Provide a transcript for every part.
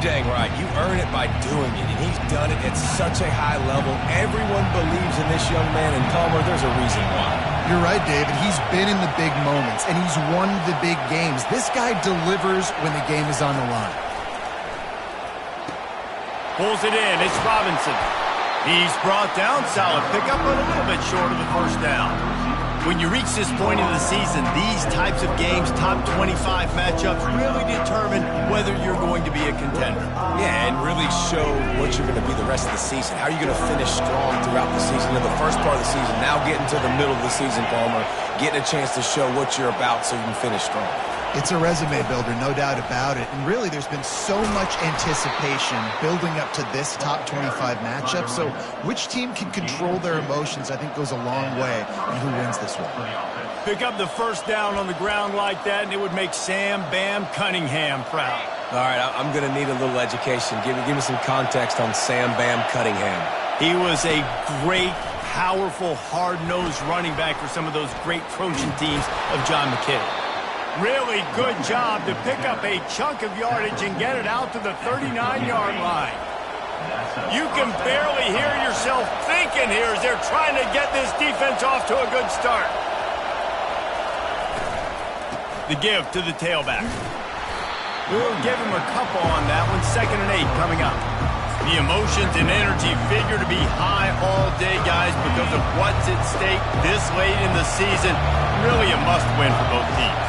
dang right. You earn it by doing it, and he's done it at such a high level. Everyone believes in this young man, and Palmer, there's a reason why. You're right, David. He's been in the big moments, and he's won the big games. This guy delivers when the game is on the line. Pulls it in. It's Robinson. He's brought down. Solid pickup, but a little bit short of the first down. When you reach this point in the season, these types of games, top 25 matchups, really determine whether you're going to be a contender. Yeah, and really show what you're going to be the rest of the season. How are you going to finish strong throughout the season? In the first part of the season, now getting to the middle of the season, Palmer, getting a chance to show what you're about so you can finish strong. It's a resume builder, no doubt about it. And really, there's been so much anticipation building up to this top 25 matchup. So which team can control their emotions, I think, goes a long way in who wins this one. Pick up the first down on the ground like that, and it would make Sam Bam Cunningham proud. All right, I'm going to need a little education. Give me some context on Sam Bam Cunningham. He was a great, powerful, hard-nosed running back for some of those great Trojan teams of John McKay. Really good job to pick up a chunk of yardage and get it out to the 39-yard line. You can barely hear yourself thinking here as they're trying to get this defense off to a good start. The give to the tailback. We'll give him a couple on that one. 2nd and 8 coming up. The emotions and energy figure to be high all day, guys, because of what's at stake this late in the season. Really a must-win for both teams.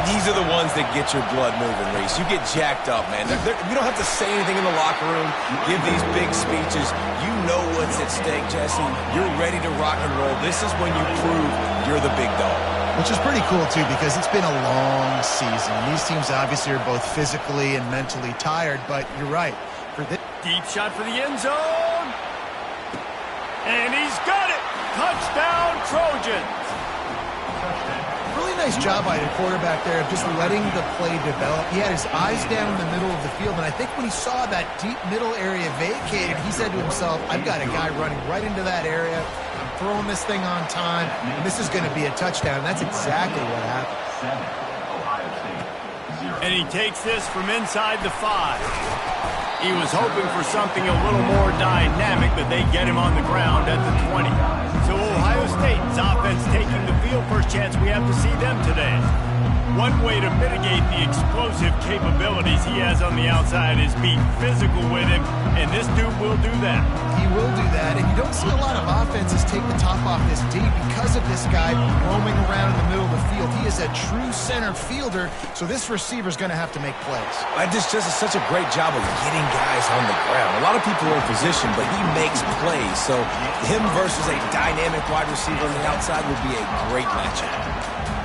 These are the ones that get your blood moving, Reese. You get jacked up, man. You don't have to say anything in the locker room, give these big speeches. You know what's at stake, Jesse. You're ready to rock and roll. This is when you prove you're the big dog. Which is pretty cool, too, because it's been a long season. These teams obviously are both physically and mentally tired, but you're right. For this deep shot for the end zone. And he's got it. Touchdown, Trojans. Really nice job by the quarterback there of just letting the play develop. He had his eyes down in the middle of the field, and I think when he saw that deep middle area vacated, he said to himself, I've got a guy running right into that area. I'm throwing this thing on time, and this is going to be a touchdown. That's exactly what happened. And he takes this from inside the 5. He was hoping for something a little more dynamic, but they get him on the ground at the 20. So Ohio State's offense taking the field. First chance we have to see them today. One way to mitigate the explosive capabilities he has on the outside is be physical with him, and this dude will do that. He will do that, and you don't see a lot of offenses take the top off this D because of this guy roaming around in the middle of the field. He is a true center fielder, so this receiver's going to have to make plays. This just is such a great job of getting guys on the ground. A lot of people are in position, but he makes plays, so him versus a dynamic wide receiver on the outside would be a great matchup.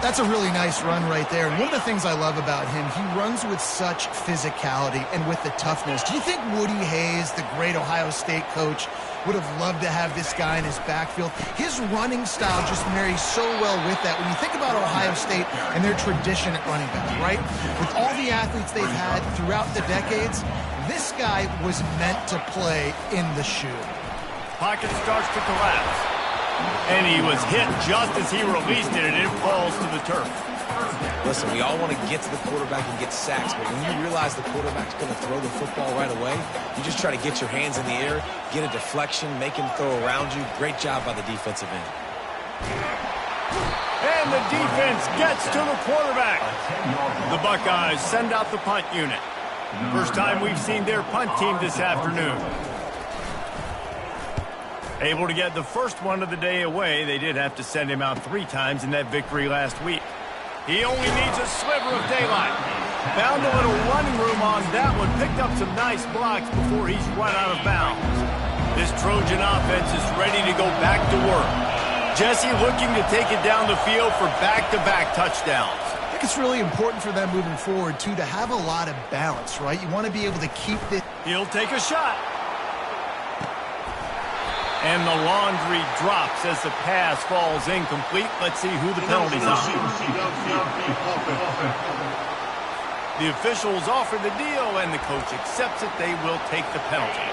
That's a really nice run right there. And one of the things I love about him, he runs with such physicality and with the toughness. Do you think Woody Hayes, the great Ohio State coach, would have loved to have this guy in his backfield? His running style just marries so well with that. When you think about Ohio State and their tradition at running back, right? With all the athletes they've had throughout the decades, this guy was meant to play in the shoe. Pocket starts to collapse. And he was hit just as he released it, and it falls to the turf. Listen, we all want to get to the quarterback and get sacks, but when you realize the quarterback's going to throw the football right away, you just try to get your hands in the air, get a deflection, make him throw around you. Great job by the defensive end. And the defense gets to the quarterback. The Buckeyes send out the punt unit. First time we've seen their punt team this afternoon. Able to get the first one of the day away. They did have to send him out 3 times in that victory last week. He only needs a sliver of daylight. Found a little running room on that one. Picked up some nice blocks before he's run out of bounds. This Trojan offense is ready to go back to work. Jesse looking to take it down the field for back-to-back touchdowns. I think it's really important for them moving forward, too, to have a lot of balance, right? You want to be able to keep this. He'll take a shot. And the laundry drops as the pass falls incomplete. Let's see who the penalty's on. The officials offer the deal, and the coach accepts it. They will take the penalty.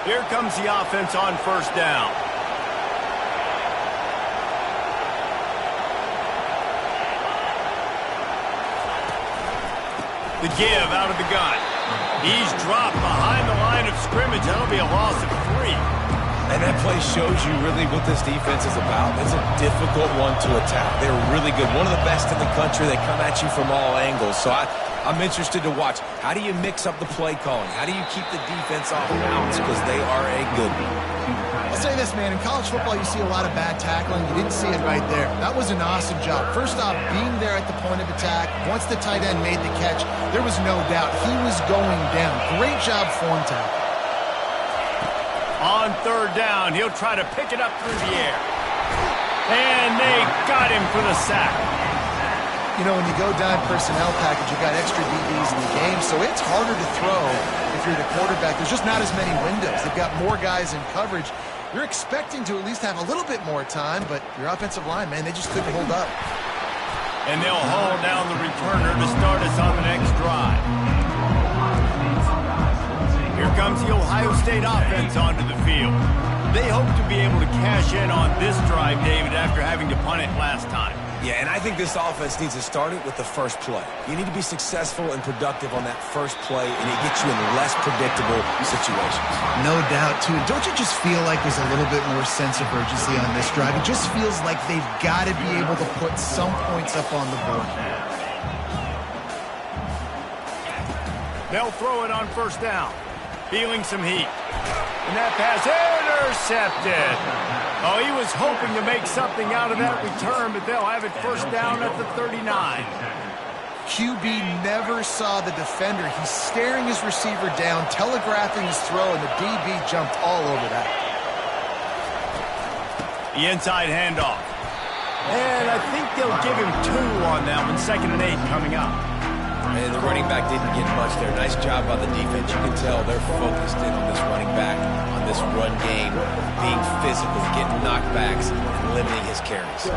Here comes the offense on first down. The give out of the gun. He's dropped behind the line of scrimmage. That'll be a loss of 3. And that play shows you really what this defense is about. It's a difficult one to attack. They're really good. One of the best in the country. They come at you from all angles. So I'm interested to watch. How do you mix up the play calling? How do you keep the defense off balance? Because they are a good one. I'll say this, man. In college football, you see a lot of bad tackling. You didn't see it right there. That was an awesome job. First off, being there at the point of attack. Once the tight end made the catch, there was no doubt he was going down. Great job form tackle. On third down, he'll try to pick it up through the air. And they got him for the sack. You know, when you go dime personnel package, you've got extra DBs in the game, so it's harder to throw if you're the quarterback. There's just not as many windows. They've got more guys in coverage. You're expecting to at least have a little bit more time, but your offensive line, man, they just couldn't hold up. And they'll haul down the returner to start us on the next drive. Here comes the Ohio State offense onto the field. They hope to be able to cash in on this drive, David, after having to punt it last time. Yeah, and I think this offense needs to start it with the first play. You need to be successful and productive on that first play, and it gets you in less predictable situations. No doubt, too. Don't you just feel like there's a little bit more sense of urgency on this drive? It just feels like they've got to be able to put some points up on the board. They'll throw it on first down. Feeling some heat. And that pass intercepted. Oh, he was hoping to make something out of that return, but they'll have it first down at the 39. QB never saw the defender. He's staring his receiver down, telegraphing his throw, and the DB jumped all over that. The inside handoff. And I think they'll give him 2 on that one. 2nd and 8 coming up. And the running back didn't get much there. Nice job by the defense. You can tell they're focused in on this running back, on this run game, being physical, getting knockbacks, and limiting his carries.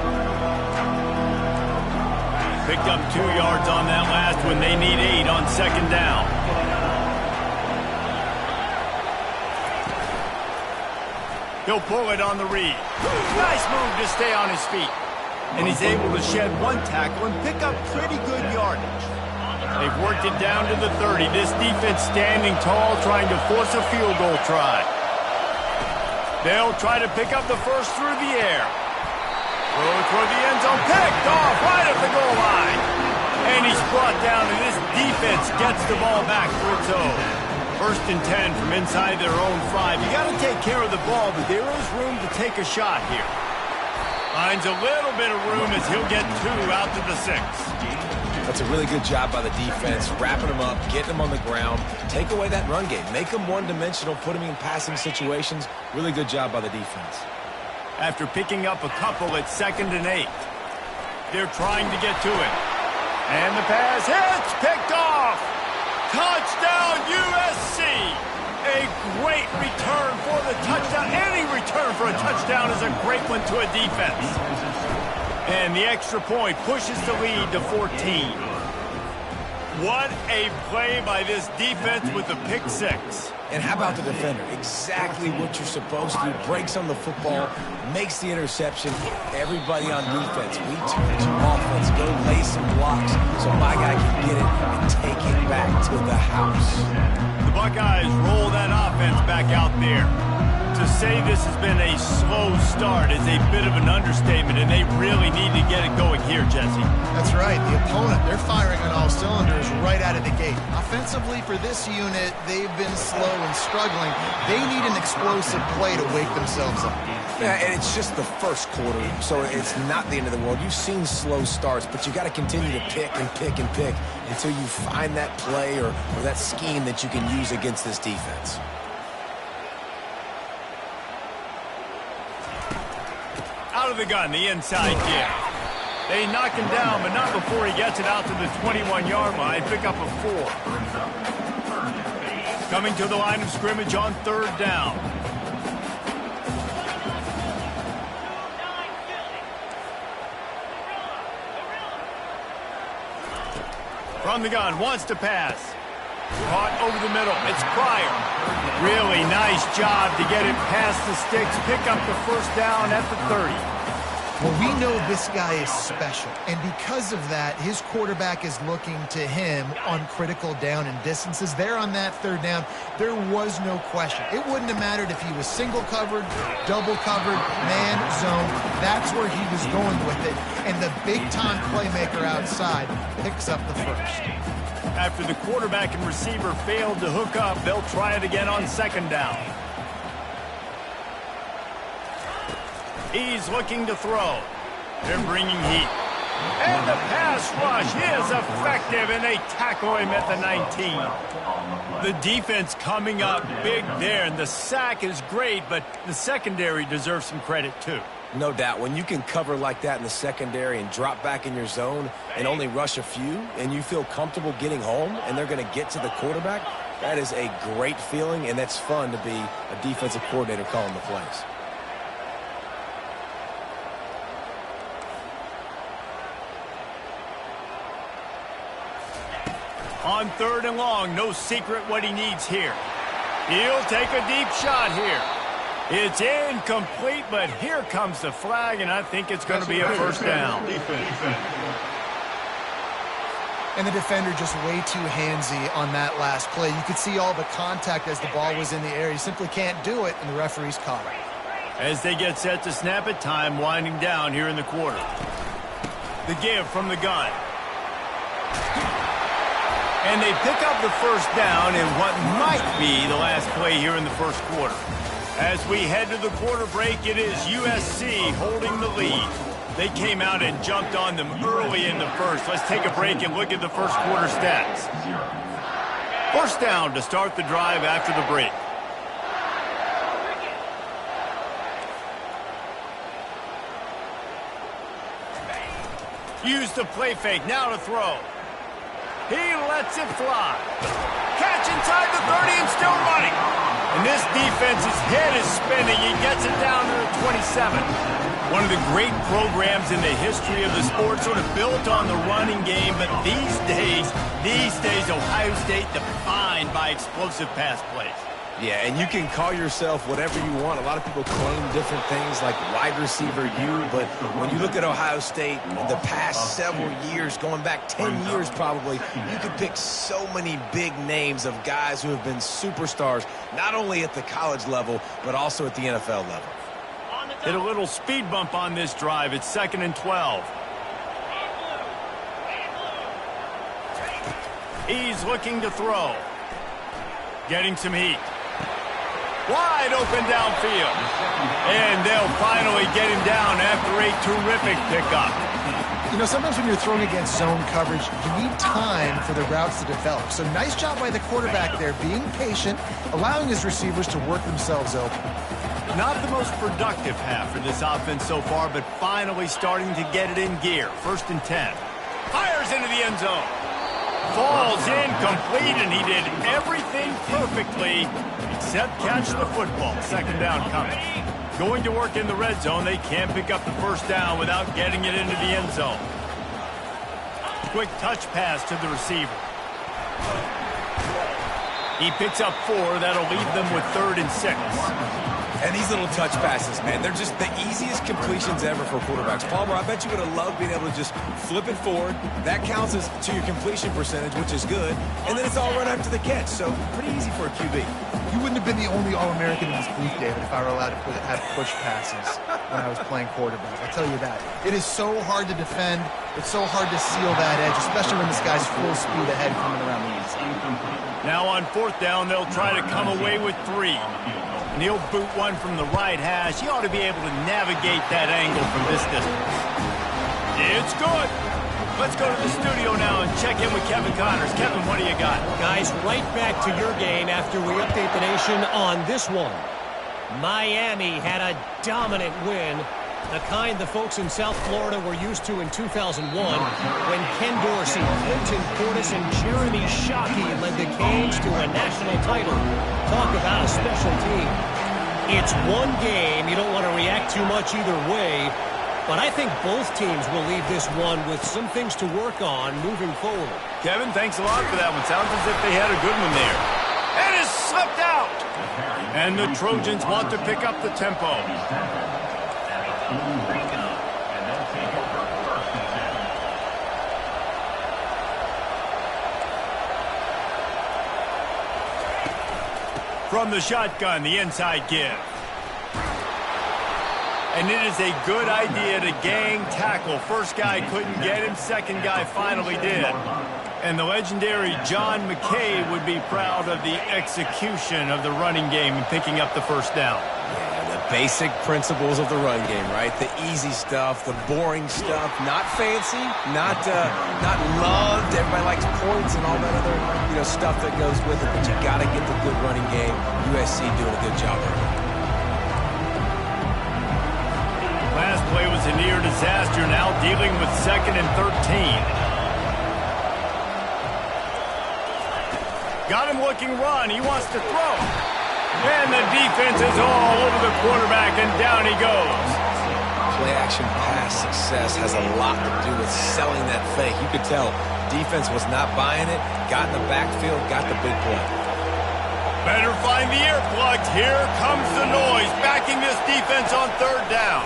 Picked up 2 yards on that last one. They need 8 on 2nd down. He'll pull it on the read. Nice move to stay on his feet. And he's able to shed 1 tackle and pick up pretty good yardage. They've worked it down to the 30. This defense standing tall, trying to force a field goal try. They'll try to pick up the first through the air. Throw toward the end zone. Picked off right at the goal line. And he's brought down, and this defense gets the ball back for its own. 1st and 10 from inside their own 5. You got to take care of the ball, but there is room to take a shot here. Finds a little bit of room as he'll get 2 out to the 6. That's a really good job by the defense, wrapping them up, getting them on the ground, take away that run game, make them one-dimensional, put them in passing situations. Really good job by the defense. After picking up a couple at 2nd and 8, they're trying to get to it. And the pass hits, picked off. Touchdown, USC. A great return for the touchdown. Any return for a touchdown is a great one to a defense. And the extra point pushes the lead to 14. What a play by this defense with the pick 6. And how about the defender? Exactly what you're supposed to do. Breaks on the football, makes the interception. Everybody on defense, we turn to offense. Go lay some blocks so my guy can get it and take it back to the house. The Buckeyes roll that offense back out there. To say this has been a slow start is a bit of an understatement, and they really need to get it going here, Jesse. That's right. The opponent, they're firing on all cylinders right out of the gate. Offensively, for this unit, they've been slow and struggling. They need an explosive play to wake themselves up. Yeah, and it's just the first quarter, so it's not the end of the world. You've seen slow starts, but you got to continue to pick and pick and pick until you find that play or that scheme that you can use against this defense. Out of the gun, the inside kick. They knock him down, but not before he gets it out to the 21-yard line. Pick up a 4. Coming to the line of scrimmage on 3rd down. From the gun, wants to pass. Caught over the middle. It's Pryor. Really nice job to get it past the sticks. Pick up the first down at the 30. Well, we know this guy is special, and because of that, his quarterback is looking to him on critical down and distances. There on that third down, there was no question. It wouldn't have mattered if he was single covered, double covered, man, zone. That's where he was going with it, and the big-time playmaker outside picks up the first. After the quarterback and receiver failed to hook up, they'll try it again on second down. He's looking to throw. They're bringing heat. And the pass rush is effective, and they tackle him at the 19. The defense coming up big there, and the sack is great, but the secondary deserves some credit too. No doubt. When you can cover like that in the secondary and drop back in your zone and only rush a few, and you feel comfortable getting home, and they're going to get to the quarterback, that is a great feeling, and that's fun to be a defensive coordinator calling the plays. On third and long, no secret what he needs here. He'll take a deep shot here. It's incomplete, but here comes the flag, and I think it's going to be a first down. And the defender just way too handsy on that last play. You could see all the contact as the ball was in the air. He simply can't do it, and the referee's caught it. As they get set to snap it, time winding down here in the quarter. The give from the gun. And they pick up the first down in what might be the last play here in the first quarter. As we head to the quarter break, it is USC holding the lead. They came out and jumped on them early in the first. Let's take a break and look at the first quarter stats. First down to start the drive after the break. Use the play fake, now to throw. He lets it fly. Catch inside the 30 and still running. And this defense's head is spinning. He gets it down to the 27. One of the great programs in the history of the sport, sort of built on the running game. But these days, Ohio State defined by explosive pass plays. Yeah, and you can call yourself whatever you want. A lot of people claim different things like wide receiver U, but when you look at Ohio State, the past several years, going back 10 years probably, you could pick so many big names of guys who have been superstars, not only at the college level, but also at the NFL level. Hit a little speed bump on this drive. It's 2nd and 12. He's looking to throw. Getting some heat. Wide open downfield. And they'll finally get him down after a terrific pickup. You know, sometimes when you're throwing against zone coverage, you need time for the routes to develop. So nice job by the quarterback there, being patient, allowing his receivers to work themselves open. Not the most productive half for this offense so far, but finally starting to get it in gear. 1st and 10. Fires into the end zone. Falls incomplete, and he did everything perfectly except catch the football. 2nd down coming. Going to work in the red zone. They can't pick up the first down without getting it into the end zone. Quick touch pass to the receiver. He picks up 4. That'll leave them with 3rd and 6. And these little touch passes, man, they're just the easiest completions ever for quarterbacks. Palmer, I bet you would have loved being able to just flip it forward. That counts as to your completion percentage, which is good. And then it's all right after the catch, so pretty easy for a QB. You wouldn't have been the only All-American in this booth, David, if I were allowed to have push passes when I was playing quarterback. I'll tell you that. It is so hard to defend. It's so hard to seal that edge, especially when this guy's full speed ahead coming around the inside. Now on 4th down, they'll try to come away with 3. And he'll boot one from the right hash. He ought to be able to navigate that angle from this distance. It's good. Let's go to the studio now and check in with Kevin Connors. Kevin, what do you got? Guys, right back to your game after we update the nation on this one. Miami had a dominant win, the kind the folks in South Florida were used to in 2001 when Ken Dorsey, Clinton Portis, and Jeremy Shockey led the Canes to a national title. Talk about a special team. It's one game. You don't want to react too much either way, but I think both teams will leave this one with some things to work on moving forward. Kevin, thanks a lot for that one. Sounds as if they had a good one there. And it's slipped out. And the Trojans want to pick up the tempo. From the shotgun, the inside give. And it is a good idea to gang tackle. First guy couldn't get him, second guy finally did. And the legendary John Ncaa would be proud of the execution of the running game and picking up the first down. Yeah, the basic principles of the run game, right? The easy stuff, the boring stuff, not fancy, not loved. Everybody likes points and all that other, stuff that goes with it. But you got to get the good running game. USC doing a good job there. Last play was a near disaster, now dealing with 2nd and 13. Got him looking run. He wants to throw. And the defense is all over the quarterback, and down he goes. Play-action pass success has a lot to do with selling that fake. You could tell defense was not buying it, got in the backfield, got the big play. Better find the earplugs. Here comes the noise, backing this defense on 3rd down.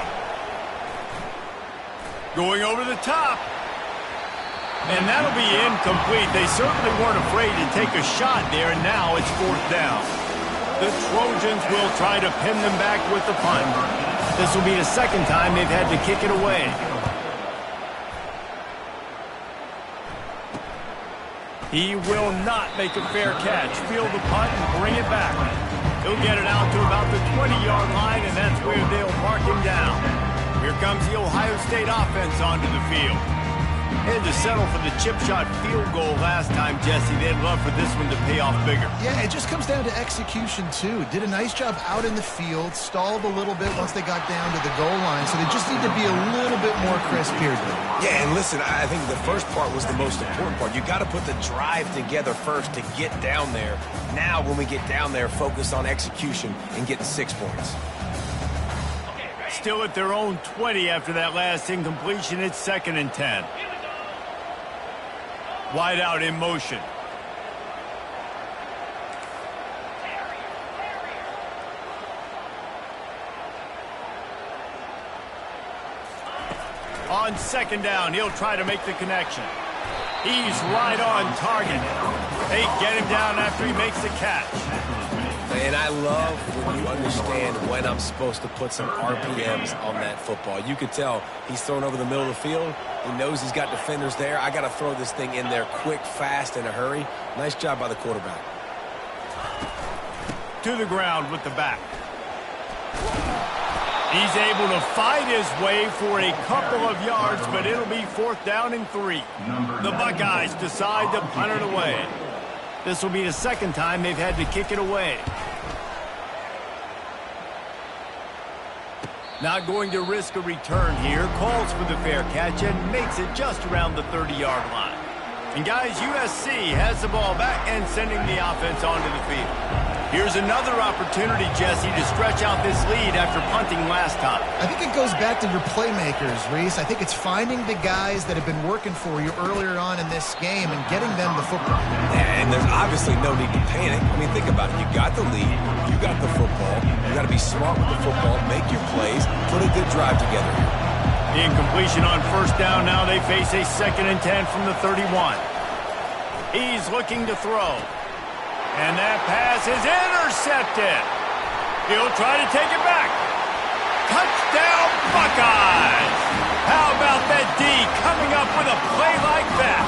Going over the top. And that'll be incomplete. They certainly weren't afraid to take a shot there, and now it's 4th down. The Trojans will try to pin them back with the punt. This will be the 2nd time they've had to kick it away. He will not make a fair catch. Field the punt and bring it back. He'll get it out to about the 20-yard line, and that's where they'll mark him down. Here comes the Ohio State offense onto the field. Had to settle for the chip shot field goal last time, Jesse. They'd love for this one to pay off bigger. Yeah, it just comes down to execution, too. Did a nice job out in the field, stalled a little bit once they got down to the goal line, so they just need to be a little bit more crisp here. Yeah, and listen, I think the first part was the most important part. You got to put the drive together first to get down there. Now, when we get down there, focus on execution and getting 6 points. Still at their own 20 after that last incompletion. It's 2nd and 10. Wide out in motion. On 2nd down, he'll try to make the connection. He's right on target. They get him down after he makes the catch. And I love when you understand when I'm supposed to put some RPMs on that football. You could tell he's thrown over the middle of the field. He knows he's got defenders there. I got to throw this thing in there quick, fast, in a hurry. Nice job by the quarterback. To the ground with the back. He's able to fight his way for a couple of yards, but it'll be 4th down and 3. The Buckeyes decide to punt it away. This will be the 2nd time they've had to kick it away. Not going to risk a return here. Calls for the fair catch and makes it just around the 30-yard line. And guys, USC has the ball back and sending the offense onto the field. Here's another opportunity, Jesse, to stretch out this lead after punting last time. I think it goes back to your playmakers, Reese. I think it's finding the guys that have been working for you earlier on in this game and getting them the football. And there's obviously no need to panic. I mean, think about it. You got the lead. You got the football. You got to be smart with the football, make your plays, put a good drive together here. The incompletion on 1st down. Now they face a 2nd and 10 from the 31. He's looking to throw. And that pass is intercepted. He'll try to take it back. Touchdown, Buckeyes! How about that D coming up with a play like that?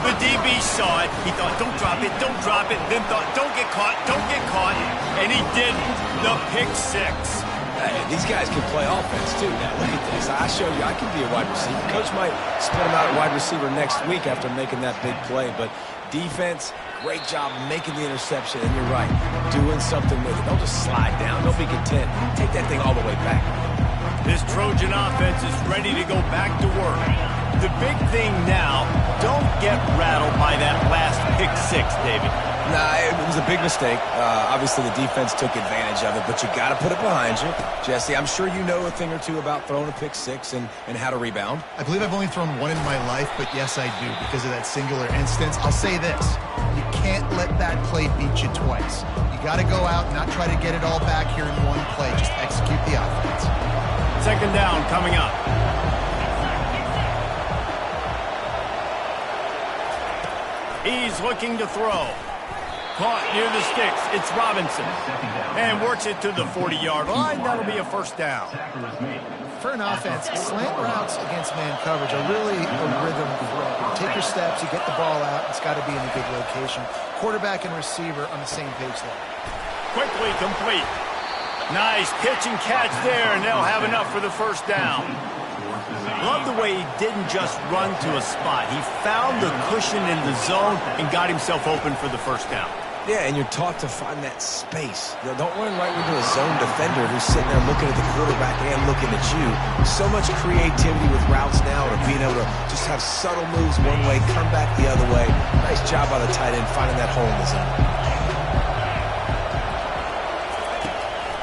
The DB saw it. He thought, don't drop it, don't drop it. Then thought, don't get caught, don't get caught. And he didn't. The pick 6. Hey, these guys can play offense, too. Now, look at this. I showed you I can be a wide receiver. Coach might split him out at wide receiver next week after making that big play. But defense, great job making the interception. And you're right, doing something with it. Don't just slide down. Don't be content. Take that thing all the way back. This Trojan offense is ready to go back to work. The big thing now, don't get rattled by that last pick 6, David. Nah, it was a big mistake. Obviously, the defense took advantage of it, but you got to put it behind you. Jesse, I'm sure you know a thing or two about throwing a pick 6 and how to rebound. I believe I've only thrown one in my life, but yes, I do because of that singular instance. I'll say this. You can't let that play beat you twice. You got to go out and not try to get it all back here in one play. Just execute the offense. 2nd down coming up. He's looking to throw. Caught near the sticks. It's Robinson. And works it to the 40-yard line. That'll be a first down. For an offense, slant routes against man coverage are really a rhythm throw. You take your steps, you get the ball out. It's got to be in a good location. Quarterback and receiver on the same page there. Quickly complete. Nice pitch and catch there, and they'll have enough for the first down. Love the way he didn't just run to a spot. He found the cushion in the zone and got himself open for the first down. Yeah, and you're taught to find that space. You know, don't run right into a zone defender who's sitting there looking at the quarterback and looking at you. So much creativity with routes now, or being able to just have subtle moves one way, come back the other way. Nice job by the tight end finding that hole in the zone.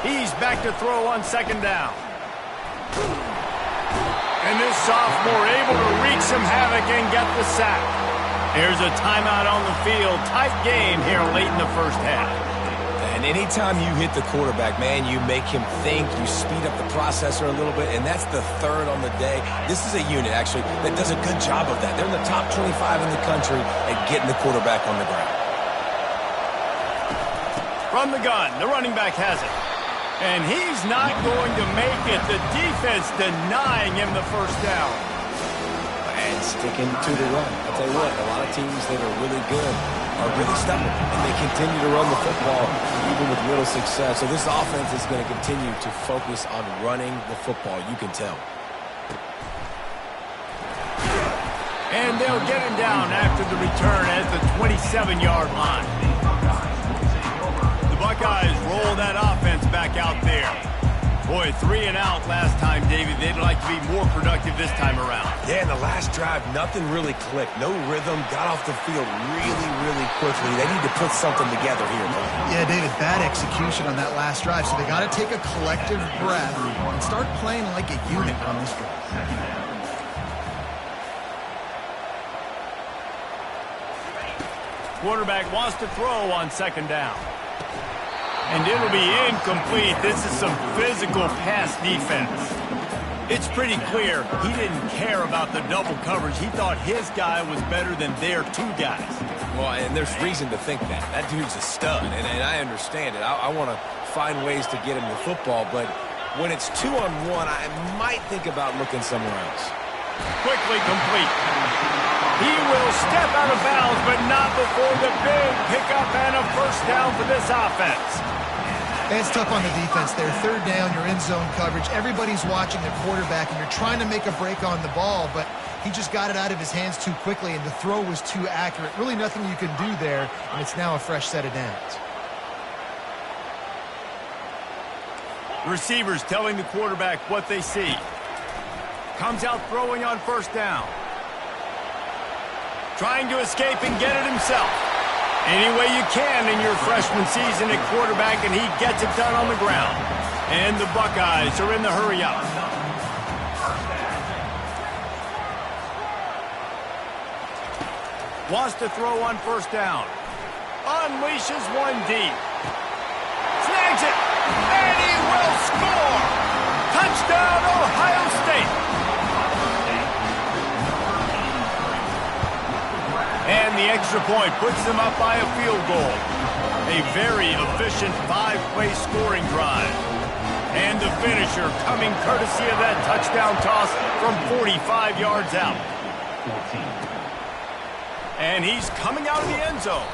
He's back to throw on second down. And this sophomore able to wreak some havoc and get the sack. There's a timeout on the field. Tight game here late in the first half. And anytime you hit the quarterback, man, you make him think, you speed up the processor a little bit, and that's the third on the day. This is a unit, actually, that does a good job of that. They're in the top 25 in the country at getting the quarterback on the ground. From the gun, the running back has it. And he's not going to make it. The defense denying him the first down. And sticking to the run. I'll tell you what, a lot of teams that are really good are really stubborn, and they continue to run the football even with little success. So this offense is going to continue to focus on running the football, you can tell. And they'll get him down after the return at the 27-yard line. The Buckeyes roll that offense back out there. Boy, 3 and out last time, David. They'd like to be more productive this time around. Yeah, in the last drive, nothing really clicked. No rhythm, got off the field really, really quickly. They need to put something together here, though. Yeah, David, bad execution on that last drive, so they got to take a collective breath and start playing like a unit on this drive. Quarterback wants to throw on second down. And it'll be incomplete. This is some physical pass defense. It's pretty clear he didn't care about the double coverage. He thought his guy was better than their 2 guys. Well, and there's reason to think that. That dude's a stud, and I understand it. I want to find ways to get him the football, but when it's 2-on-1, I might think about looking somewhere else. Quickly complete. He will step out of bounds, but not before the big pickup and a first down for this offense. It's tough on the defense there. Third down, you're in zone coverage. Everybody's watching the quarterback, and you're trying to make a break on the ball, but he just got it out of his hands too quickly, and the throw was too accurate. Really nothing you can do there, and it's now a fresh set of downs. Receivers telling the quarterback what they see. Comes out throwing on first down. Trying to escape and get it himself. Any way you can in your freshman season at quarterback, and he gets it done on the ground. And the Buckeyes are in the hurry-up. Wants to throw on first down. Unleashes one deep. Snags it. And he will score. Touchdown, Ohio State. And the extra point puts them up by a field goal. A very efficient 5-play scoring drive. And the finisher coming courtesy of that touchdown toss from 45 yards out. And he's coming out of the end zone.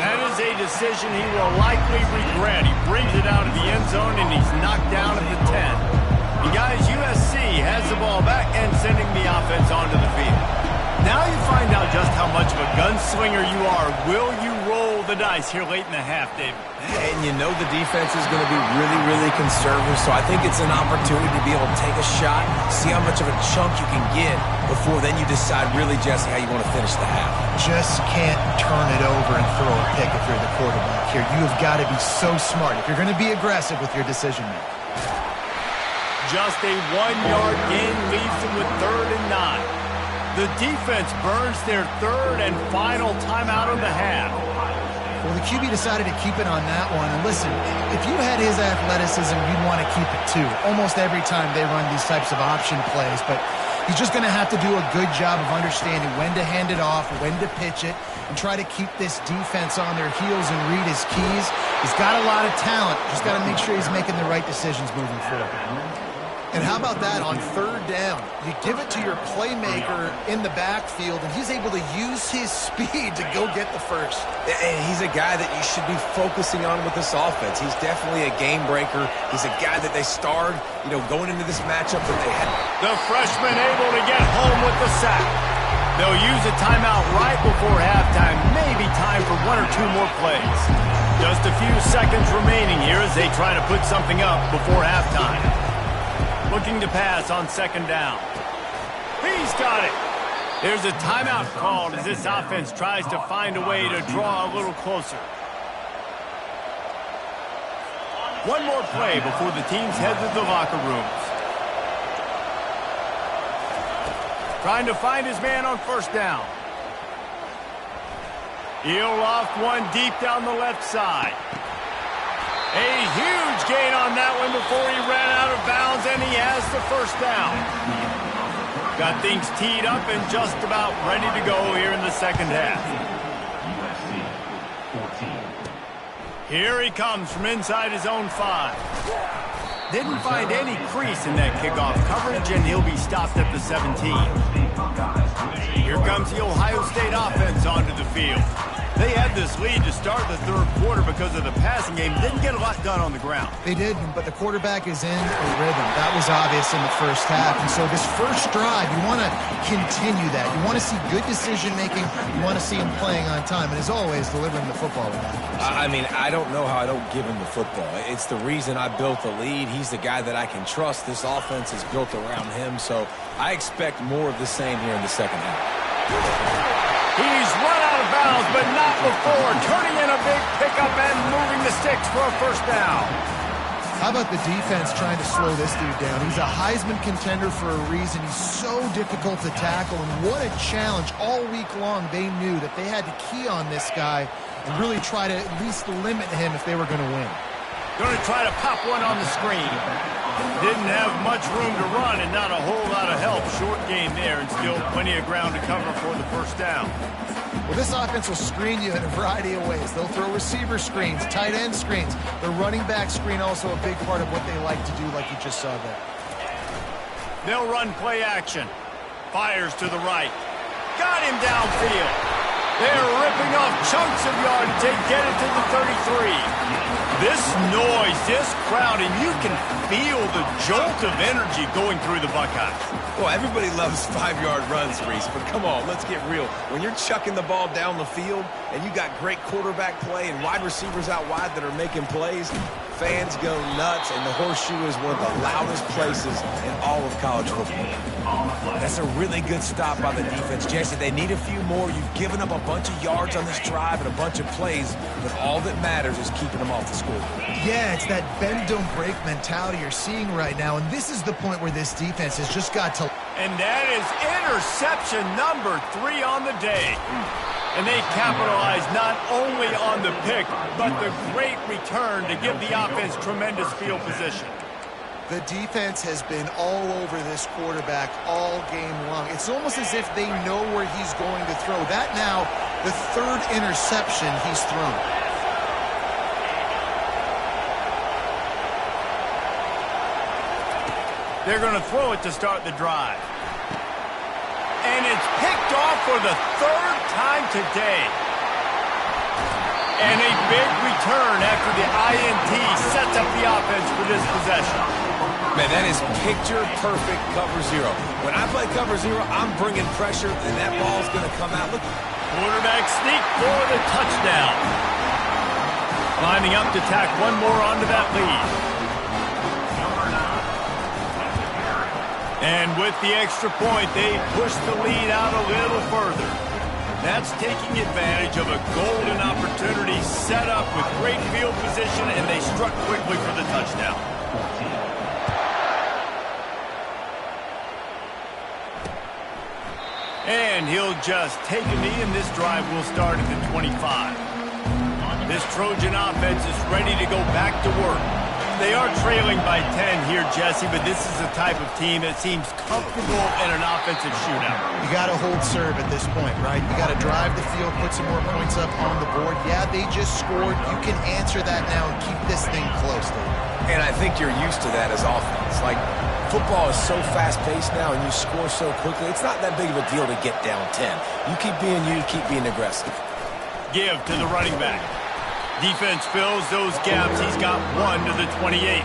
That is a decision he will likely regret. He brings it out of the end zone, and he's knocked down at the 10. And guys, USC has the ball back and sending the offense onto the field. Now you find out just how much of a gunslinger you are. Will you roll the dice here late in the half, David? And you know the defense is going to be really, really conservative, so I think it's an opportunity to be able to take a shot, see how much of a chunk you can get before then you decide really, Jesse, how you want to finish the half. Just can't turn it over and throw a pick if you're the quarterback here. You have got to be so smart if you're going to be aggressive with your decision-making. Just a 1-yard gain leaves them with 3rd and 9. The defense burns their 3rd and final timeout of the half. Well, the QB decided to keep it on that one. And listen, if you had his athleticism, you'd want to keep it too. Almost every time they run these types of option plays. But He's just going to have to do a good job of understanding when to hand it off, when to pitch it, and try to keep this defense on their heels and read his keys. He's got a lot of talent. Just got to make sure he's making the right decisions moving forward. And how about that on third down? You give it to your playmaker in the backfield, and he's able to use his speed to go get the first. And he's a guy that you should be focusing on with this offense. He's definitely a game breaker. He's a guy that they starred, going into this matchup that they had. The freshman able to get home with the sack. They'll use a timeout right before halftime. Maybe time for one or two more plays. Just a few seconds remaining here as they try to put something up before halftime. Looking to pass on second down. He's got it. There's a timeout called as this offense tries to find a way to draw a little closer. One more play before the teams head to the locker rooms. Trying to find his man on first down. He'll loft one deep down the left side. A huge gain on that one before he ran out of bounds, and he has the first down. Got things teed up and just about ready to go here in the second half. Here he comes from inside his own 5. Didn't find any crease in that kickoff coverage, and he'll be stopped at the 17. Here comes the Ohio State offense onto the field. They had this lead to start the third quarter because of the passing game. Didn't get a lot done on the ground. They did, but the quarterback is in a rhythm. That was obvious in the first half. And so this first drive, you want to continue that. You want to see good decision-making. You want to see him playing on time. And as always, delivering the football. I don't know how I don't give him the football. It's the reason I built the lead. He's the guy that I can trust. This offense is built around him. So I expect more of the same here in the second half. He's run out of bounds, but not before. Turning in a big pickup and moving the sticks for a first down. How about the defense trying to slow this dude down? He's a Heisman contender for a reason. He's so difficult to tackle, and what a challenge. All week long, they knew that they had to key on this guy and really try to at least limit him if they were going to win. Going to try to pop one on the screen. Didn't have much room to run and not a whole lot of help. Short game there and still plenty of ground to cover for the first down. Well, this offense will screen you in a variety of ways. They'll throw receiver screens, tight end screens. The running back screen also a big part of what they like to do, like you just saw there. They'll run play action. Fires to the right. Got him downfield. They're ripping off chunks of yardage. They get it to the 33. This noise, this crowd, and you can feel the jolt of energy going through the Buckeyes. Well, everybody loves 5-yard runs, Reese, but come on, let's get real. When you're chucking the ball down the field and you got great quarterback play and wide receivers out wide that are making plays, fans go nuts, and the Horseshoe is one of the loudest places in all of college football. That's a really good stop by the defense. Jesse, they need a few more. You've given up a bunch of yards on this drive and a bunch of plays, but all that matters is keeping them off the scoreboard. Yeah, it's that bend, don't break mentality you're seeing right now, and this is the point where this defense has just got to... And that is interception number 3 on the day. And they capitalize not only on the pick, but the great return to give the offense tremendous field position. The defense has been all over this quarterback all game long. It's almost as if they know where he's going to throw. That now, the 3rd interception he's thrown. They're going to throw it to start the drive. And it's picked off for the 3rd time today. And a big return after the INT sets up the offense for this possession. Man, that is picture-perfect cover 0. When I play cover 0, I'm bringing pressure, and that ball's going to come out. Look. Quarterback sneak for the touchdown. Lining up to tack one more onto that lead. And with the extra point, they push the lead out a little further. That's taking advantage of a golden opportunity set up with great field position, and they struck quickly for the touchdown. And he'll just take a knee, and this drive will start at the 25. This Trojan offense is ready to go back to work. They are trailing by 10 here, Jesse, but this is the type of team that seems comfortable in an offensive shootout. You got to hold serve at this point, right? You got to drive the field, put some more points up on the board. Yeah, they just scored. You can answer that now and keep this thing close, Dave. And I think you're used to that as offense. Like, football is so fast-paced now and you score so quickly, it's not that big of a deal to get down 10. You keep being you, keep being aggressive. Give to the running back. Defense fills those gaps. He's got 1 to the 28.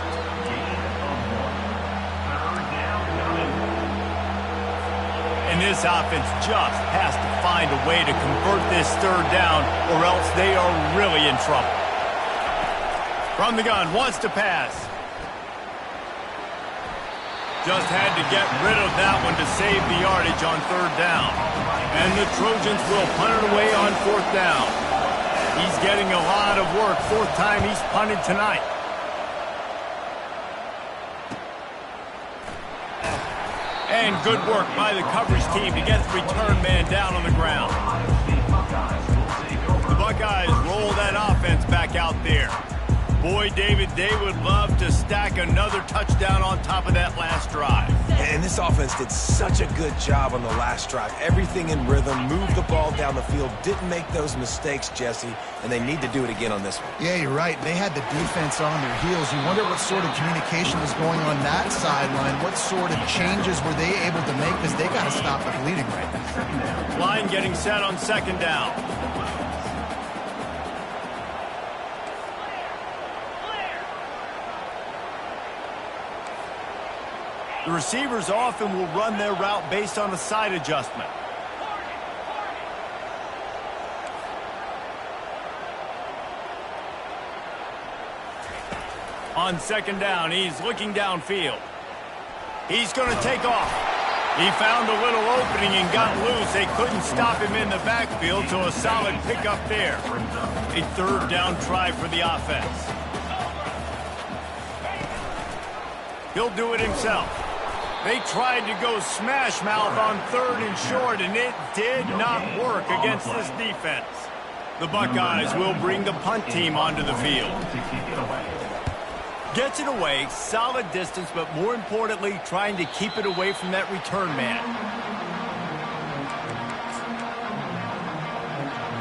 And this offense just has to find a way to convert this third down or else they are really in trouble. From the gun, wants to pass. Just had to get rid of that one to save the yardage on third down. And the Trojans will punt it away on fourth down. He's getting a lot of work. Fourth time he's punted tonight. And good work by the coverage team to get the return man down on the ground. The Buckeyes roll that offense back out there. Boy, David, they would love to stack another touchdown on top of that last drive. And this offense did such a good job on the last drive. Everything in rhythm, moved the ball down the field, didn't make those mistakes, Jesse, and they need to do it again on this one. Yeah, you're right. They had the defense on their heels. You wonder what sort of communication was going on that sideline. What sort of changes were they able to make, because they got to stop the bleeding right now. Line getting set on second down. The receivers often will run their route based on a side adjustment. On second down, he's looking downfield. He's going to take off. He found a little opening and got loose. They couldn't stop him in the backfield, so a solid pickup there. A third down try for the offense. He'll do it himself. They tried to go smash mouth on third and short, and it did not work against this defense. The Buckeyes will bring the punt team onto the field. Gets it away, solid distance, but more importantly, trying to keep it away from that return man.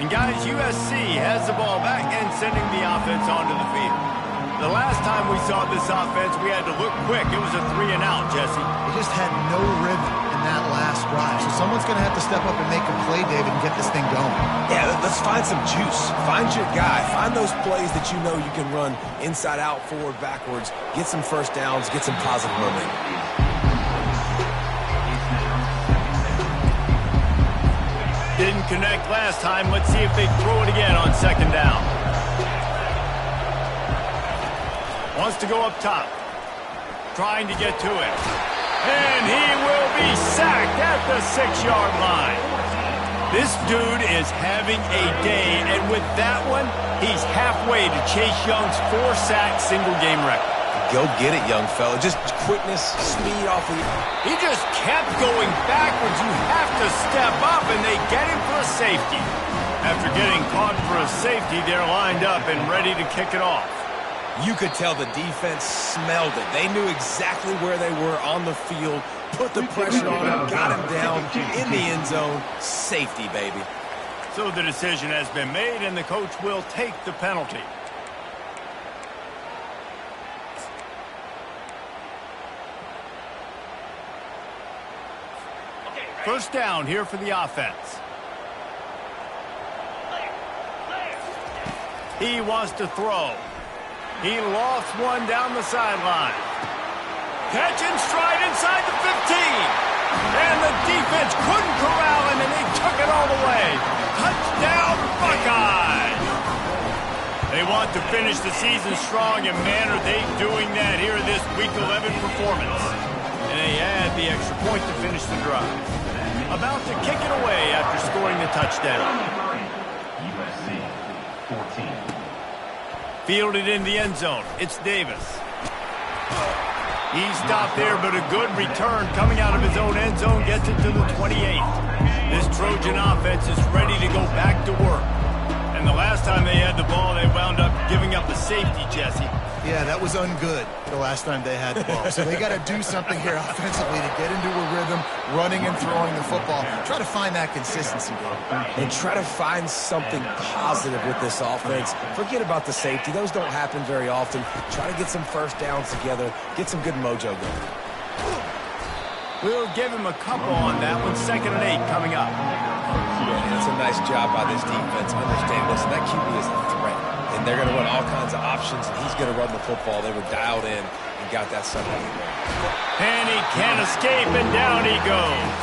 And guys, USC has the ball back and sending the offense onto the field. The last time we saw this offense, we had to look quick. It was a 3-and-out, Jesse. They just had no rhythm in that last drive. So someone's going to have to step up and make a play, David, and get this thing going. Yeah, let's find some juice. Find your guy. Find those plays that you know you can run inside out, forward, backwards. Get some first downs. Get some positive momentum. Didn't connect last time. Let's see if they throw it again on second down. Wants to go up top. Trying to get to it. And he will be sacked at the 6-yard line. This dude is having a day, and with that one, he's halfway to Chase Young's 4-sack single-game record. Go get it, young fella. Just quickness, speed off the... He just kept going backwards. You have to step up, and they get him for a safety. After getting caught for a safety, they're lined up and ready to kick it off. You could tell the defense smelled it. They knew exactly where they were on the field, put the pressure on him, got him down in the end zone. Safety, baby. So the decision has been made, and the coach will take the penalty. First down here for the offense. He wants to throw. He lofts one down the sideline. Catch and stride inside the 15. And the defense couldn't corral him, and they took it all the way. Touchdown, Buckeyes! They want to finish the season strong, and man, are they doing that here in this Week 11 performance. And they add the extra point to finish the drive. About to kick it away after scoring the touchdown. USC 14. Fielded in the end zone. It's Davis. He stopped there, but a good return coming out of his own end zone gets it to the 28. This Trojan offense is ready to go back to work. And the last time they had the ball, they wound up giving up a safety, Jesse. Yeah, that was ungood the last time they had the ball. So they got to do something here offensively to get into a rhythm, running and throwing the football. Try to find that consistency, though. And try to find something positive with this offense. Forget about the safety. Those don't happen very often. Try to get some first downs together. Get some good mojo going. We'll give him a couple on that one. 2nd and 8 coming up. And it's a nice job by this defense understanding this. And that QB is a threat. And they're going to run all kinds of options, and he's going to run the football. They were dialed in and got that stuff out of the way. And he can't escape, and down he goes.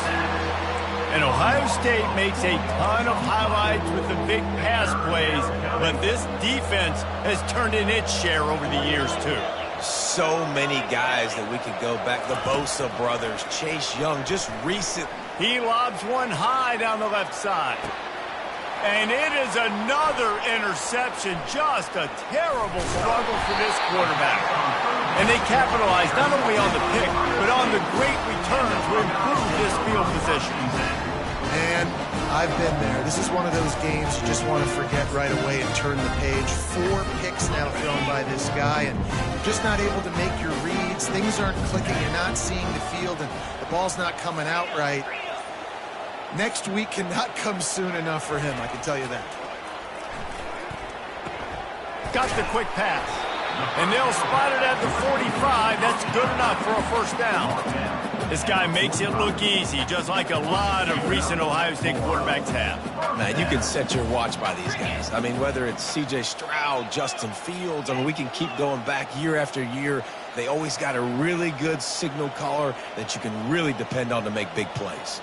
And Ohio State makes a ton of highlights with the big pass plays, but this defense has turned in its share over the years, too. So many guys that we could go back. The Bosa brothers, Chase Young, just recent. He lobs one high down the left side. And it is another interception. Just a terrible struggle for this quarterback. And they capitalized not only on the pick, but on the great return to improve this field position. And I've been there. This is one of those games you just want to forget right away and turn the page. 4 picks now thrown by this guy, and you're just not able to make your reads. Things aren't clicking. You're not seeing the field, and the ball's not coming out right. Next week cannot come soon enough for him, I can tell you that. Got the quick pass. And they'll spot it at the 45. That's good enough for a first down. This guy makes it look easy, just like a lot of recent Ohio State quarterbacks have. Man, you can set your watch by these guys. I mean, whether it's C.J. Stroud, Justin Fields, I mean, we can keep going back year after year. They always got a really good signal caller that you can really depend on to make big plays.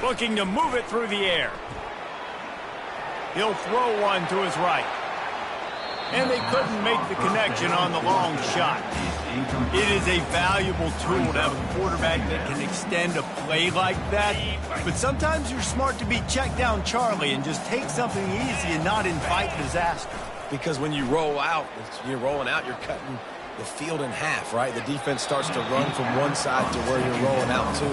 Looking to move it through the air. He'll throw one to his right. And they couldn't make the connection on the long shot. It is a valuable tool to have a quarterback that can extend a play like that. But sometimes you're smart to be check down Charlie and just take something easy and not invite disaster. Because when you roll out, you're rolling out, you're cutting the field in half, right? The defense starts to run from one side to where you're rolling out to.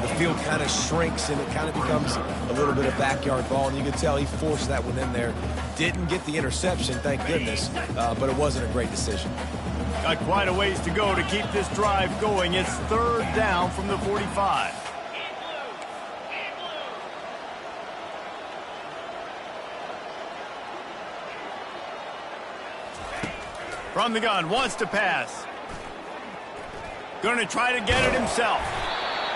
The field kind of shrinks, and it kind of becomes a little bit of backyard ball, and you can tell he forced that one in there. Didn't get the interception, thank goodness, but it wasn't a great decision. Got quite a ways to go to keep this drive going. It's 3rd down from the 45. From the gun, wants to pass. Going to try to get it himself.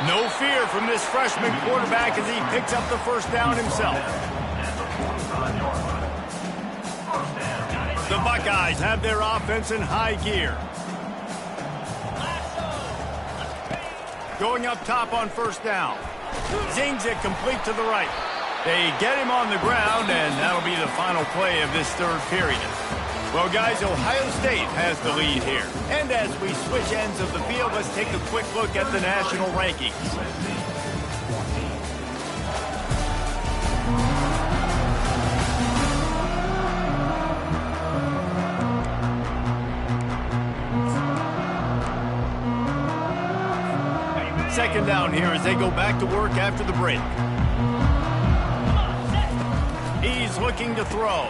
No fear from this freshman quarterback as he picks up the first down himself. The Buckeyes have their offense in high gear. Going up top on first down. Zings it complete to the right. They get him on the ground, and that'll be the final play of this 3rd period. Well, guys, Ohio State has the lead here. And as we switch ends of the field, let's take a quick look at the national rankings. Second down here as they go back to work after the break. He's looking to throw.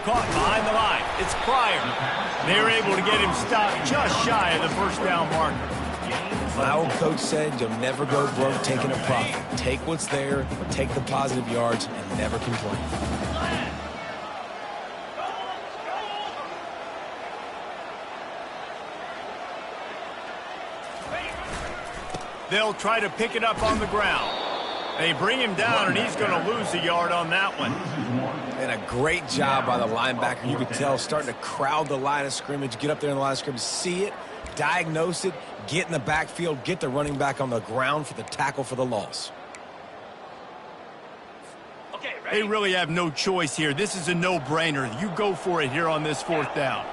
Caught behind the line. It's Pryor. They're able to get him stopped just shy of the first down marker. My old coach said you'll never go broke taking a profit. Take what's there, take the positive yards, and never complain. They'll try to pick it up on the ground. They bring him down, and he's going to lose a yard on that one. And a great job by the linebacker. You could tell starting to crowd the line of scrimmage, get up there in the line of scrimmage, see it, diagnose it, get in the backfield, get the running back on the ground for the tackle for the loss. They really have no choice here. This is a no-brainer. You go for it here on this 4th down.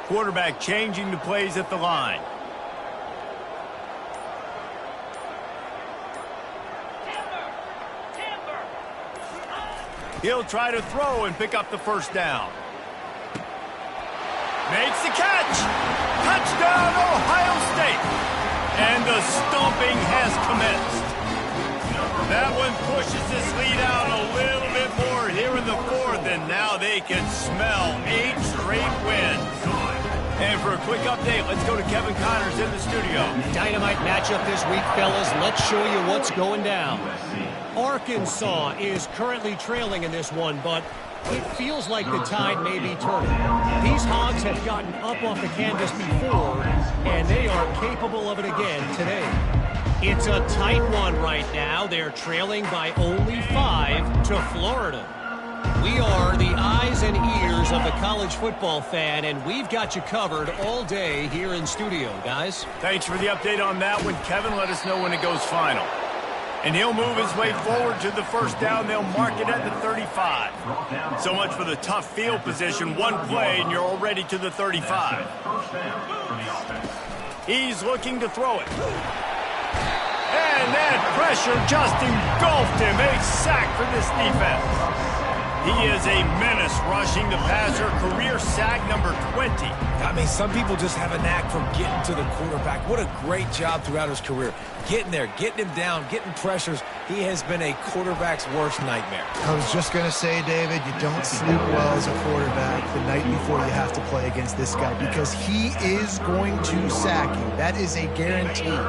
Quarterback changing the plays at the line. He'll try to throw and pick up the first down. Makes the catch. Touchdown, Ohio State. And the stomping has commenced. That was Cleveland pushes this lead out a little bit more here in the fourth, and now they can smell 8 straight wins. And for a quick update, let's go to Kevin Connors in the studio. Dynamite matchup this week, fellas. Let's show you what's going down. Arkansas is currently trailing in this one, but it feels like the tide may be turning. These Hogs have gotten up off the canvas before, and they are capable of it again today. It's a tight one right now. They're trailing by only 5 to Florida. We are the eyes and ears of the college football fan, and we've got you covered all day here in studio, guys. Thanks for the update on that one, Kevin. Let us know when it goes final. And he'll move his way forward to the first down. They'll mark it at the 35. So much for the tough field position. One play, and you're already to the 35. He's looking to throw it. And that pressure just engulfed him. A sack for this defense. He is a menace rushing the passer. Career sack number 20. I mean, some people just have a knack for getting to the quarterback. What a great job throughout his career. Getting there, getting him down, getting pressures. He has been a quarterback's worst nightmare. I was just going to say, David, you don't sleep well as a quarterback the night before you have to play against this guy because he is going to sack you. That is a guarantee.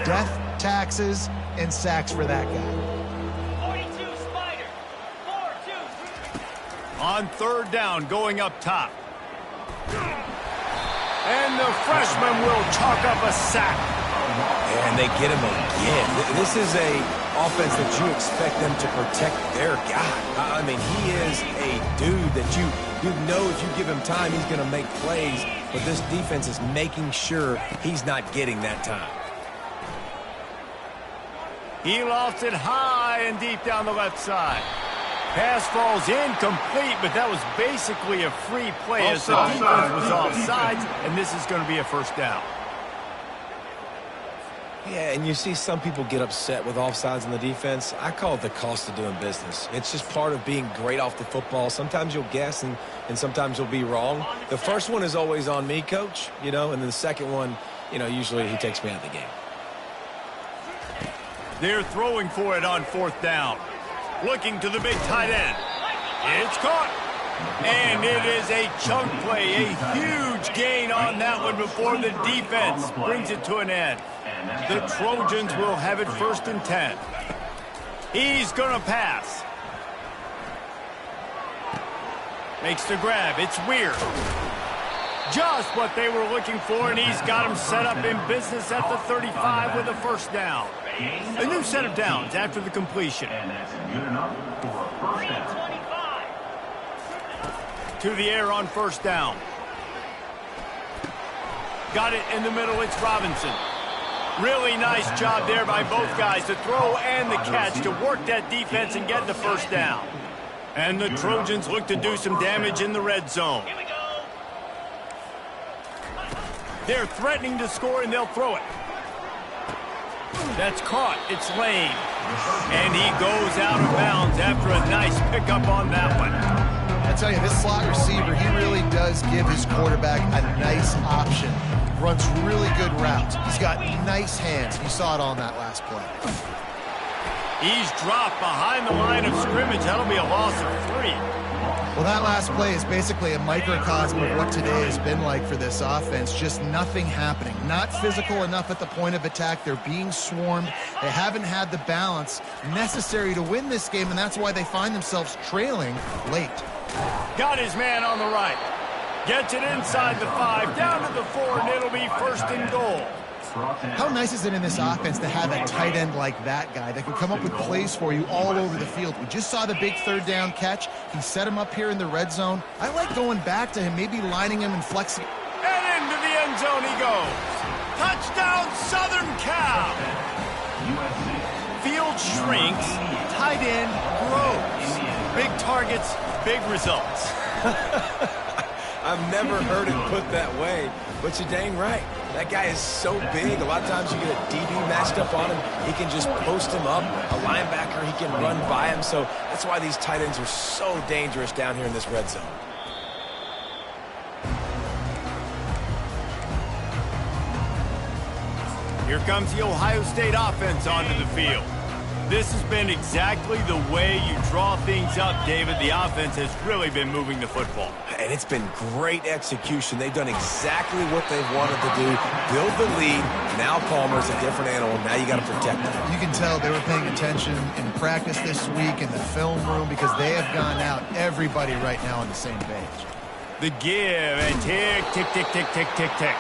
Death, taxes, and sacks for that guy. On third down, going up top. And the freshman will chalk up a sack. And they get him again. This is a offense that you expect them to protect their guy. I mean, he is a dude that you know if you give him time, he's going to make plays. But this defense is making sure he's not getting that time. He lofts it high and deep down the left side. Pass falls incomplete, but that was basically a free play as the defense was offsides, and this is going to be a first down. Yeah, and you see some people get upset with offsides in the defense. I call it the cost of doing business. It's just part of being great off the football. Sometimes you'll guess, and sometimes you'll be wrong. The first one is always on me, Coach, and then the second one, usually he takes me out of the game. They're throwing for it on fourth down. Looking to the big tight end. It's caught. And it is a chunk play. A huge gain on that one before the defense brings it to an end. The Trojans will have it 1st and 10. He's going to pass. Makes the grab. It's Weir. Just what they were looking for, and he's got him set up in business at the 35 with a first down. A new set of downs after the completion. And that's good enough for first down. To the air on first down. Got it in the middle. It's Robinson. Really nice job there by both guys, the throw and the catch, to work that defense and get the first down. And the Trojans look to do some damage in the red zone. They're threatening to score, and they'll throw it. That's caught. It's Lane. And he goes out of bounds after a nice pickup on that one. I tell you, this slot receiver, he really does give his quarterback a nice option. Runs really good routes. He's got nice hands. You saw it on that last play. He's dropped behind the line of scrimmage. That'll be a loss of 3. Well, that last play is basically a microcosm of what today has been like for this offense. Just nothing happening. Not physical enough at the point of attack. They're being swarmed. They haven't had the balance necessary to win this game, and that's why they find themselves trailing late. Got his man on the right. Gets it inside the 5, down to the 4, and it'll be 1st and goal. How nice is it in this offense to have a tight end like that guy that can come up with plays for you all over the field? We just saw the big third down catch. He set him up here in the red zone. I like going back to him, maybe lining him and flexing. And into the end zone he goes. Touchdown, Southern Cal. Field shrinks, tight end grows. Big targets, big results. I've never heard it put that way, but you're dang right. That guy is so big. A lot of times you get a DB matched up on him. He can just post him up. A linebacker, he can run by him. So that's why these tight ends are so dangerous down here in this red zone. Here comes the Ohio State offense onto the field. This has been exactly the way you draw things up, David. The offense has really been moving the football. And it's been great execution. They've done exactly what they've wanted to do. Build the lead. Now Palmer's a different animal. Now you got to protect him. You can tell they were paying attention in practice this week in the film room because they have gone out, everybody right now on the same page. The give and tick, tick, tick, tick, tick, tick, tick.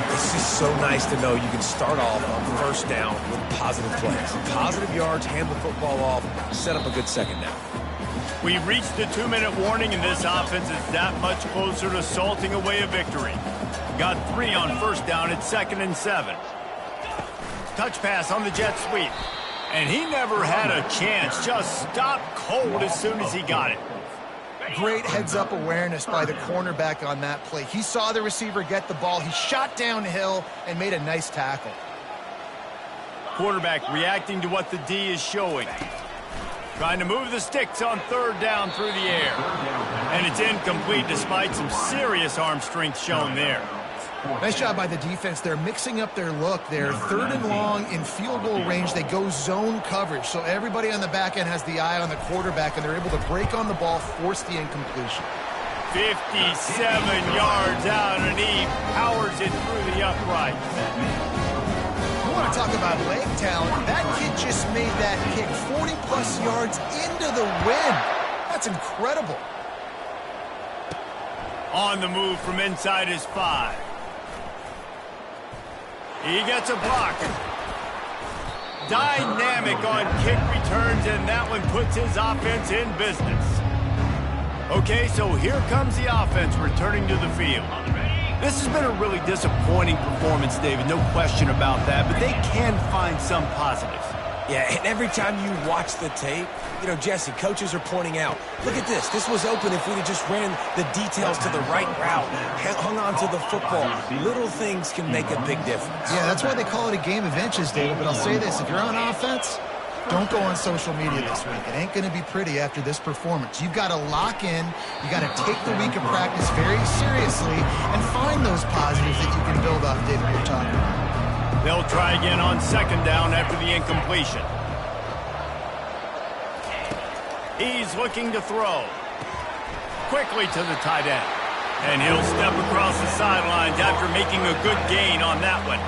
It's just so nice to know you can start off on first down with positive plays. Positive yards, hand the football off, set up a good second down. We reached the 2-minute warning, and this offense is that much closer to salting away a victory. Got 3 on first down at 2nd and 7. Touch pass on the jet sweep. And he never had a chance. Just stopped cold as soon as he got it. Great heads-up awareness by the cornerback on that play. He saw the receiver get the ball. He shot downhill and made a nice tackle. Quarterback reacting to what the D is showing. Trying to move the sticks on 3rd down through the air. And it's incomplete despite some serious arm strength shown there. Nice job by the defense. They're mixing up their look. They're 3rd and long in field goal range. They go zone coverage. So everybody on the back end has the eye on the quarterback, and they're able to break on the ball, force the incompletion. 57 yards out, and he powers it through the upright. You want to talk about leg talent. That kid just made that kick 40-plus yards into the wind. That's incredible. On the move from inside his 5. He gets a block. Dynamic on kick returns, and that one puts his offense in business. Okay, so here comes the offense returning to the field. This has been a really disappointing performance, David, no question about that, but they can find some positives. Yeah, and every time you watch the tape, you know, Jesse, coaches are pointing out, look at this. This was open if we'd have just ran the details to the right route, hung on to the football. Little things can make a big difference. Yeah, that's why they call it a game of inches, David. But I'll say this, if you're on offense, don't go on social media this week. It ain't going to be pretty after this performance. You've got to lock in. You got to take the week of practice very seriously and find those positives that you can build off, David, we're talking about. They'll try again on 2nd down after the incompletion. He's looking to throw. Quickly to the tight end. And he'll step across the sidelines after making a good gain on that one.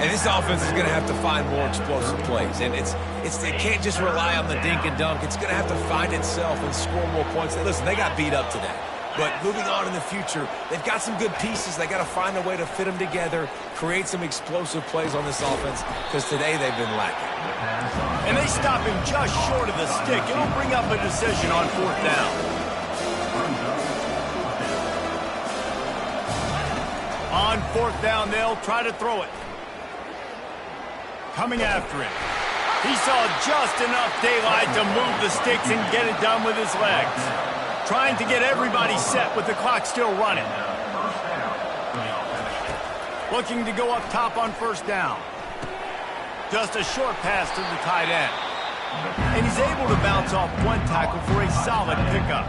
And this offense is going to have to find more explosive plays. And it can't just rely on the dink and dunk. It's going to have to find itself and score more points. Listen, they got beat up today. But moving on in the future, they've got some good pieces. They got to find a way to fit them together, create some explosive plays on this offense, because today they've been lacking. And they stop him just short of the stick. It'll bring up a decision on 4th down. On 4th down, they'll try to throw it. Coming after it. He saw just enough daylight to move the sticks and get it done with his legs. Trying to get everybody set with the clock still running. Looking to go up top on 1st down. Just a short pass to the tight end. And he's able to bounce off one tackle for a solid pickup.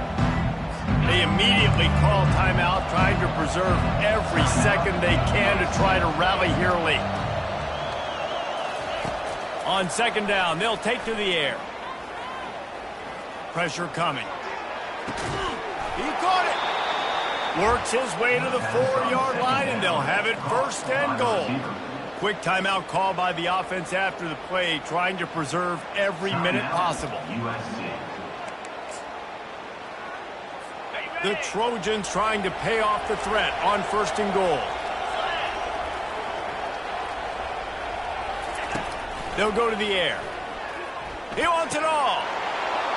They immediately call timeout, trying to preserve every second they can to try to rally here late. On 2nd down, they'll take to the air. Pressure coming. He caught it. Works his way to the 4-yard line, and they'll have it 1st and goal. Quick timeout call by the offense after the play, trying to preserve every minute possible. The Trojans trying to pay off the threat on 1st and goal. They'll go to the air. He wants it all.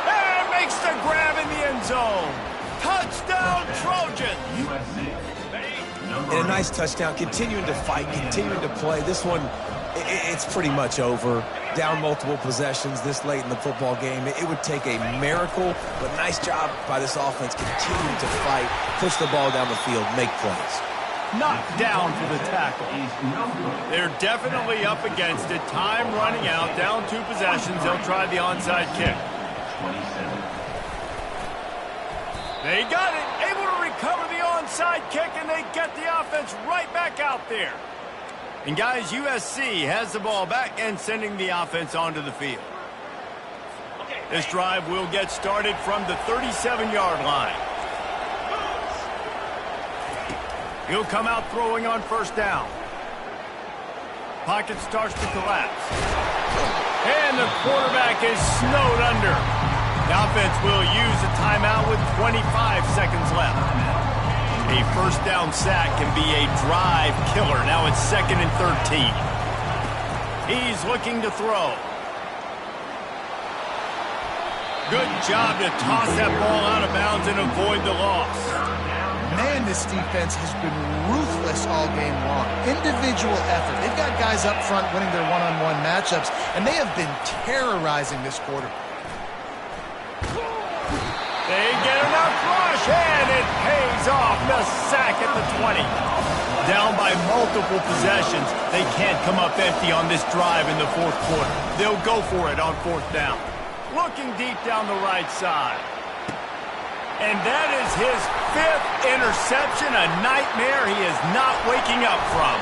And makes the grab in the end zone. Touchdown, Trojans! And a nice touchdown, continuing to fight, continuing to play. This one, it's pretty much over. Down multiple possessions this late in the football game. It would take a miracle, but nice job by this offense continuing to fight, push the ball down the field, make plays. Knocked down for the tackle. They're definitely up against it. Time running out, down 2 possessions. They'll try the onside kick. They got it, able to recover the onside kick, and they get the offense right back out there. And guys, USC has the ball back and sending the offense onto the field. This drive will get started from the 37-yard line. He'll come out throwing on first down. Pocket starts to collapse. And the quarterback is snowed under. The offense will use a timeout with 25 seconds left. A first down sack can be a drive killer. Now it's 2nd and 13. He's looking to throw. Good job to toss that ball out of bounds and avoid the loss. Man, this defense has been ruthless all game long. Individual effort. They've got guys up front winning their one-on-one matchups, and they have been terrorizing this quarter. They get enough rush, and it pays off. The sack at the 20. Down by multiple possessions. They can't come up empty on this drive in the fourth quarter. They'll go for it on fourth down. Looking deep down the right side. And that is his 5th interception, a nightmare he is not waking up from.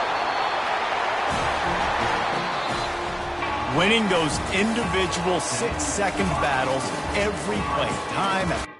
Winning those individual 6-second battles every play, time after